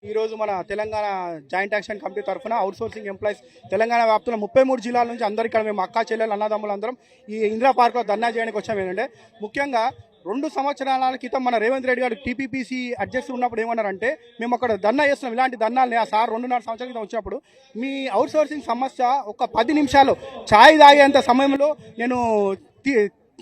ఈరోజు మన Telangana joint action committee తరఫున అవుట్సోర్సింగ్ ఎంప్లాయీస్ తెలంగాణ వ్యాప్తంలో 33 జిల్లాల నుంచి అందరు ఇక్కడ మేము అక్కా చెల్లెలు అన్నదమ్ములు అందరం ఈ ఇందిరా పార్క్లో ధర్నా చేయడానికి వచ్చాము. ఏంటంటే ముఖ్యంగా 2 సంవత్సరాల క్రితం మన రేవంత్ రెడ్డి గారు టీపీపీసీ అధ్యక్షుడు ఉన్నప్పుడు ఏమన్నారంటే, మేము అక్కడ ధర్నా చేస్తున్నాం, ఇలాంటి ధర్నాలు ఆ సార్ 2.5 సంవత్సరాల క్రితం వచ్చినప్పుడు మీ అవుట్సోర్సింగ్ సమస్య ఒక 10 నిమిషాలు ఛాయ్ తాగేంత సమయంలో నేను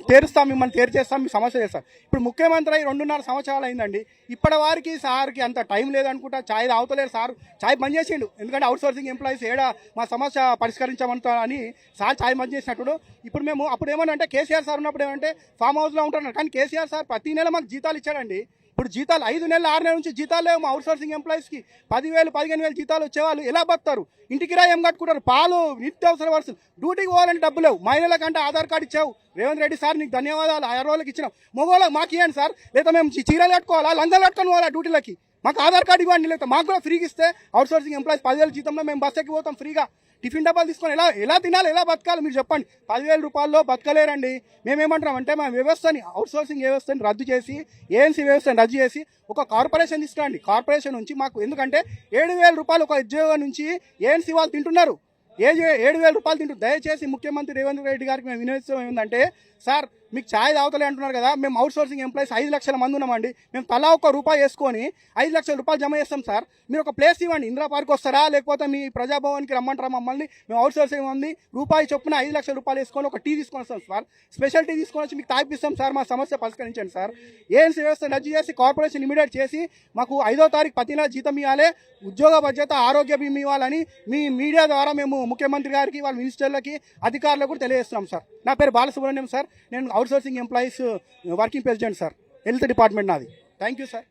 తీరుస్తాం, మిమ్మల్ని చేస్తాం, మీ సమస్య చేస్తాం. ఇప్పుడు ముఖ్యమంత్రి 2.5 సంవత్సరాలు అయిందండి, ఇప్పటి వారికి సార్కి అంత టైం లేదనుకుంటా, ఛాయ్ తాగుతలేరు సార్. ఛాయ్ బంద్ చేసిండు, ఎందుకంటే అవుట్సోర్సింగ్ ఎంప్లాయీస్ ఏడా మా సమస్య పరిష్కరించమంటా అని సార్ ఛాయ్ బంద్ చేసినప్పుడు. ఇప్పుడు మేము అప్పుడు ఏమన్నా కేసీఆర్ సార్ ఉన్నప్పుడు ఏమంటే ఫామ్ హౌస్లో ఉంటున్నారు, కానీ కేసీఆర్ సార్ ప్రతి నెల మాకు జీతాలు ఇచ్చాడండి. ఇప్పుడు జీతాలు 5 నెలలు 6 నెలల నుంచి జీతాలు లేవు మా అవుట్సోర్సింగ్ ఎంప్లాయీస్కి. 10,000 15,000 జీతాలు వచ్చేవాళ్ళు ఎలా బతారు? ఇంటికి ఏం కట్టుకుంటారు? పాలు నిత్యావసర వరుసలు, డ్యూటీకి పోవాలంటే డబ్బు లేవు. మహిళల కంటే ఆధార్ కార్డు ఇచ్చావు రేవంత్ రెడ్డి సార్, నీకు ధన్యవాదాలు. 6 రోజులకి ఇచ్చినాం. మగవాళ్ళకి మాకు ఇవ్వండి సార్, లేదా మేము చీరలు కట్టుకోవాలా, లంగాలు కట్టుకొని పోవాలా డ్యూటీలకి? మాకు ఆధార్ కార్డు ఇవ్వండి, లేకపోతే మాకు కూడా ఫ్రీగా ఇస్తే అవుట్సోర్సింగ్ ఎంప్లాయీస్ 10,000 జీతంలో మేము బస్ ఎక్కి పోతాం ఫ్రీగా. టిఫిన్ డబ్బాలు తీసుకొని ఎలా తినాలి, ఎలా బతకాలి మీరు చెప్పండి. 10,000 రూపాయల్లో బతకలేరండి. మేమేమంటున్నాం అంటే మా వ్యవస్థని, అవుట్సోర్సింగ్ వ్యవస్థని రద్దు చేసి, ఏఎన్సీ వ్యవస్థని రద్దు చేసి ఒక కార్పొరేషన్ తీసుకురండి. కార్పొరేషన్ నుంచి మాకు, ఎందుకంటే 7,000 రూపాయలు ఒక ఉద్యోగం నుంచి ఏఎన్సీ వాళ్ళు తింటున్నారు. 7,000 రూపాయలు తింటూ. దయచేసి ముఖ్యమంత్రి రేవంత్ రెడ్డి గారికి మేము వినియోగిస్తాం ఏంటంటే, సార్ మీకు ఛాయ్ తాగుతలే అంటున్నారు కదా, మేము అవుట్సోర్సింగ్ ఎంప్లాయీస్ 5 లక్షల మంది ఉన్నామండి, మేము తలా ₹1 వేసుకొని 5 లక్షల రూపాయలు జమ చేస్తాం సార్. మీరు ఒక ప్లేస్ ఇవ్వండి, ఇందిరా పార్క్ వస్తారా, లేకపోతే మీ ప్రజాభవన్కి రమ్మంటారా మమ్మల్ని? మేము అవుట్సోర్సింగ్ మంది ₹1 చొప్పున 5 లక్షల రూపాయలు వేసుకొని ఒక టీ తీసుకొని వస్తాం సార్. స్పెషల్ టీ తీసుకొని వచ్చి మీకు తాగిపిస్తాం సార్, మా సమస్య పరిష్కరించండి సార్. ఏఎన్సీ వ్యవస్థ రద్దు చేసి కార్పొరేషన్ ఇమీడియట్ చేసి మాకు 5వ తారీఖు ప్రతి నెల జీతం ఇవ్వాలి, ఉద్యోగ భద్రత, ఆరోగ్య బీమా ఇవ్వాలని మీ మీడియా ద్వారా మేము ముఖ్యమంత్రి గారికి, వాళ్ళ మినిస్టర్లకి, అధికారులకు కూడా తెలియజేస్తున్నాం సార్. నా పేరు బాలసుబ్రహ్మణ్యం సార్, నేను outsourcing employees working president sir, health department నాది. Thank you sir.